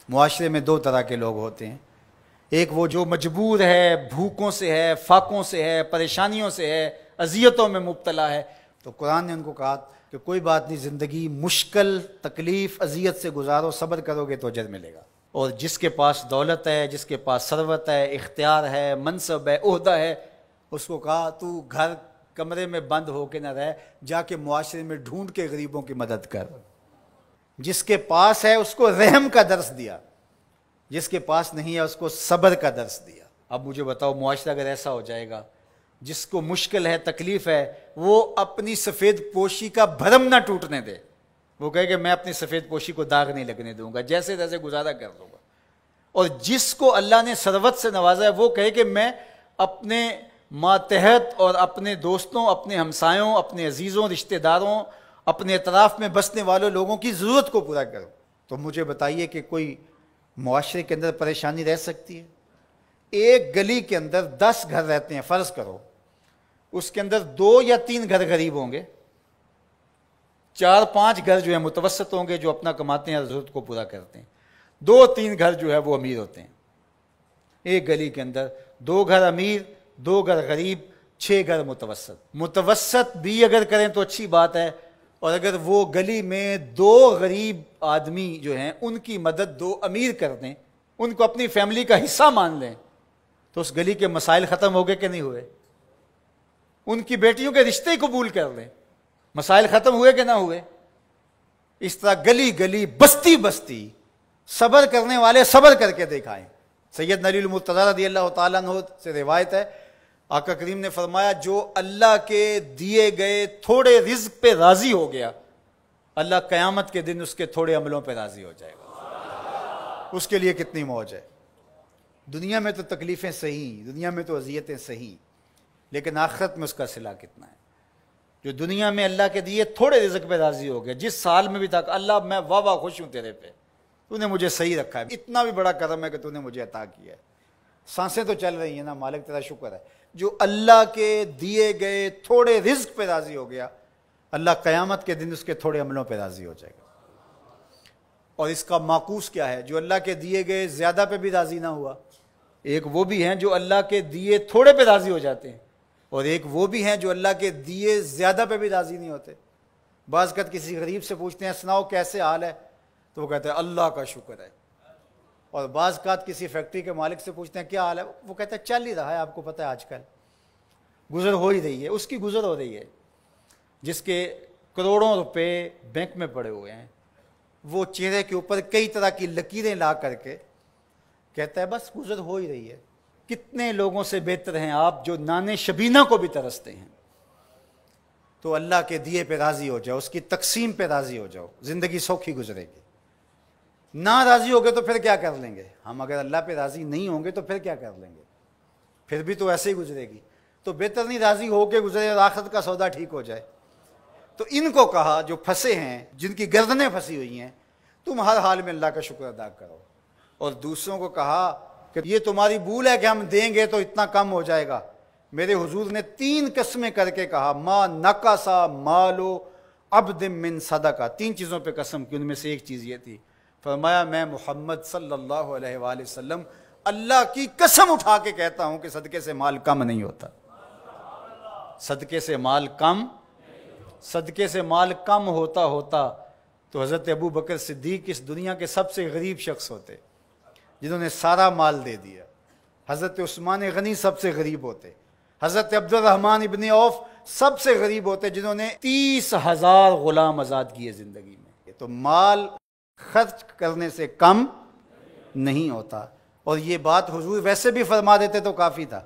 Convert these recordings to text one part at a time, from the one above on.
معاشرے میں دو طرح کے لوگ ہوتے ہیں، ایک وہ جو مجبور ہے، بھوکوں سے ہے، فاقوں سے ہے، پریشانیوں سے ہے، اذیتوں میں مبتلا ہے، تو قرآن نے ان کو کہا کہ کوئی بات نہیں، زندگی مشکل، تکلیف، اذیت سے گزارو، صبر کرو گے تو اجر ملے گا۔ اور جس کے پاس دولت ہے، جس کے پاس ثروت ہے، اختیار ہے، منصب ہے، عہدہ ہے، اس کو کہا تو گھر کمرے میں بند ہو کے نہ رہ، جا کے معاشرے میں ڈھونڈ کے غریبوں کی مدد کر۔ جس کے پاس ہے اس کو رحم کا درس دیا، جس کے پاس نہیں ہے اس کو صبر کا درس دیا۔ اب مجھے بتاؤ، معاشرہ اگر ایسا ہو جائے گا، جس کو مشکل ہے، تکلیف ہے، وہ اپنی سفید پوشی کا بھرم نہ ٹوٹنے دے، وہ کہے کہ میں اپنی سفید پوشی کو داغ نہیں لگنے دوں گا، جیسے جیسے گزارا کر لوں گا۔ اور جس کو اللہ نے ثروت سے نوازا ہے، وہ کہے کہ میں اپنے ماتحت اور اپنے دوستوں، اپنے ہمسایوں، اپنے عزیزوں، رشتہ داروں، اپنے اطراف میں بسنے والوں لوگوں کی ضرورت کو پورا کروں۔ تو مجھے بتائیے کہ کوئی معاشرے کے اندر پریشانی رہ سکتی ہے؟ ایک گلی کے اندر 10 گھر رہتے ہیں، فرض کرو اس کے اندر 2 یا 3 گھر غریب ہوں گے، 4-5 گھر جو ہیں متوسط ہوں گے، جو اپنا کماتے ہیں، ضرورت کو پورا کرتے ہیں، 2-3 گھر جو ہے وہ امیر ہوتے ہیں۔ ایک گلی کے اندر 2 گھر امیر، 2 گھر غریب، 6 گھر متوسط۔ متوسط بھی اگر کریں تو اچھی بات ہے، اور اگر وہ گلی میں 2 غریب آدمی جو ہیں ان کی مدد 2 امیر کر دیں، ان کو اپنی فیملی کا حصہ مان لیں، تو اس گلی کے مسائل ختم ہو گئے کہ نہیں ہوئے؟ ان کی بیٹیوں کے رشتے قبول کر لیں، مسائل ختم ہوئے کہ نہ ہوئے؟ اس طرح گلی گلی، بستی بستی، صبر کرنے والے صبر کر کے دکھائیں۔ سید علی المرتضیٰ رضی اللہ تعالیٰ عنہ سے روایت ہے، آقا کریم نے فرمایا جو اللہ کے دیے گئے تھوڑے رزق پہ راضی ہو گیا، اللہ قیامت کے دن اس کے تھوڑے عملوں پہ راضی ہو جائے گا۔ اس کے لیے کتنی موج ہے۔ دنیا میں تو تکلیفیں صحیح، دنیا میں تو اذیتیں صحیح، لیکن آخرت میں اس کا صلہ کتنا ہے؟ جو دنیا میں اللہ کے دیے تھوڑے رزق پہ راضی ہو گیا، جس سال میں بھی تھا کہ اللہ میں واہ واہ خوش ہوں تیرے پہ، تو نے مجھے صحیح رکھا ہے، اتنا بھی بڑا کرم ہے کہ تو نے مجھے عطا کیا ہے، سانسیں تو چل رہی ہیں نا، مالک تیرا شکر ہے۔ جو اللہ کے دیے گئے تھوڑے رزق پہ راضی ہو گیا، اللہ قیامت کے دن اس کے تھوڑے عملوں پہ راضی ہو جائے گا۔ اور اس کا معکوس کیا ہے؟ جو اللہ کے دیے گئے زیادہ پہ بھی راضی نہ ہوا، ایک وہ بھی ہیں جو اللہ کے دیے تھوڑے پہ راضی ہو جاتے ہیں، اور ایک وہ بھی ہیں جو اللہ کے دیے زیادہ پہ بھی راضی نہیں ہوتے۔ بعض وقت کسی غریب سے پوچھتے ہیں سناؤ کیسے حال ہے، تو وہ کہتے ہیں اللہ کا شکر ہے۔ اور بعض اوقات کسی فیکٹری کے مالک سے پوچھتے ہیں کیا حال ہے، وہ کہتا ہے چل ہی رہا ہے، آپ کو پتہ ہے آج کل گزر ہو ہی رہی ہے، اس کی گزر ہو رہی ہے۔ جس کے کروڑوں روپے بینک میں پڑے ہوئے ہیں، وہ چہرے کے اوپر کئی طرح کی لکیریں لا کر کے کہتا ہے بس گزر ہو ہی رہی ہے۔ کتنے لوگوں سے بہتر ہیں آپ جو نان شبینہ کو بھی ترستے ہیں۔ تو اللہ کے دیے پہ راضی ہو جاؤ، اس کی تقسیم پہ راضی ہو جاؤ، زندگی سوکھی گزرے گی۔ نہ راضی ہو گے تو پھر کیا کر لیں گے؟ ہم اگر اللہ پہ راضی نہیں ہوں گے تو پھر کیا کر لیں گے؟ پھر بھی تو ایسے ہی گزرے گی۔ تو بہتر نہیں راضی ہو کے گزرے اور آخرت کا سودا ٹھیک ہو جائے۔ تو ان کو کہا جو پھنسے ہیں، جن کی گردنیں پھنسی ہوئی ہیں، تم ہر حال میں اللہ کا شکر ادا کرو۔ اور دوسروں کو کہا کہ یہ تمہاری بھول ہے کہ ہم دیں گے تو اتنا کم ہو جائے گا۔ میرے حضور نے 3 قسمیں کر کے کہا ما نقصا مالو عبد من صدقہ، 3 چیزوں پہ قسم کی، ان میں سے ایک چیز یہ تھی، فرمایا میں محمد صلی اللہ علیہ وآلہ وسلم اللہ کی قسم اٹھا کے کہتا ہوں کہ صدقے سے مال کم نہیں ہوتا۔ صدقے سے مال کم، صدقے سے مال کم ہوتا تو حضرت ابو بکر صدیق اس دنیا کے سب سے غریب شخص ہوتے، جنہوں نے سارا مال دے دیا۔ حضرت عثمان غنی سب سے غریب ہوتے، حضرت عبد الرحمن ابن عوف سب سے غریب ہوتے، جنہوں نے 30,000 غلام آزاد کیے زندگی میں۔ تو مال خرچ کرنے سے کم نہیں ہوتا، اور یہ بات حضور ویسے بھی فرما دیتے تو کافی تھا،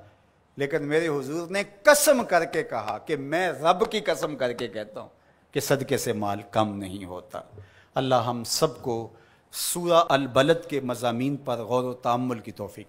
لیکن میرے حضور نے قسم کر کے کہا کہ میں رب کی قسم کر کے کہتا ہوں کہ صدقے سے مال کم نہیں ہوتا۔ اللہ ہم سب کو سورہ البلد کے مضامین پر غور و تأمل کی توفیق